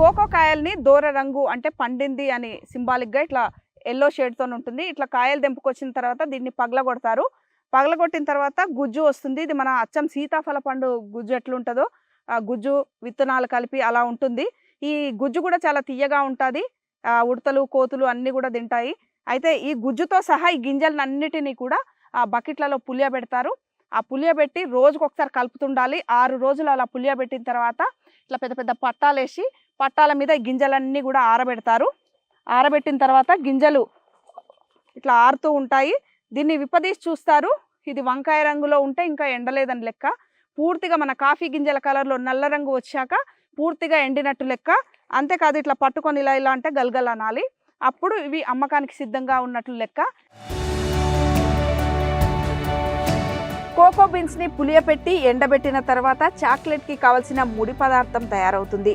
Cocoa కాయల్ని దూర రంగు అంటే పండింది అని సింబాలిక్గా ఇట్లా ఎల్లో షేడ్తో ఉంటుంది. ఇట్లా కాయలు తెంపుకొచ్చిన తర్వాత దీన్ని పగలగొడతారు. పగలగొట్టిన తర్వాత గుజ్జు వస్తుంది. ఇది మన అచ్చం సీతాఫల పండు గుజ్జు ఎట్లుంటుందో ఆ గుజ్జు విత్తనాలు కలిపి అలా ఉంటుంది. ఈ గుజ్జు కూడా చాలా తియ్యగా ఉంటుంది. ఉడతలు కోతులు అన్నీ కూడా తింటాయి. అయితే ఈ గుజ్జుతో సహా ఈ గింజలన్నిటినీ కూడా ఆ బకెట్లలో పులియబెడతారు. ఆ పులియబెట్టి రోజుకొకసారి కలుపుతుండాలి. 6 రోజులు అలా పులియబెట్టిన తర్వాత ఇట్లా పెద్ద పెద్ద పట్టాలేసి పట్టాల మీద ఈ గింజలన్నీ కూడా ఆరబెడతారు. ఆరబెట్టిన తర్వాత గింజలు ఇట్లా ఆరుతూ ఉంటాయి. దీన్ని విప్పదీసి చూస్తారు. ఇది వంకాయ రంగులో ఉంటే ఇంకా ఎండలేదని లెక్క. పూర్తిగా మన కాఫీ గింజల కలర్లో నల్ల రంగు వచ్చాక పూర్తిగా ఎండినట్టు లెక్క. అంతేకాదు ఇట్లా పట్టుకొని ఇలా ఇలా అంటే గలగల అనాలి. అప్పుడు ఇవి అమ్మకానికి సిద్ధంగా ఉన్నట్లు లెక్క. కోకో బీన్స్ని పులియపెట్టి ఎండబెట్టిన తర్వాత చాక్లెట్కి కావలసిన ముడి పదార్థం తయారవుతుంది.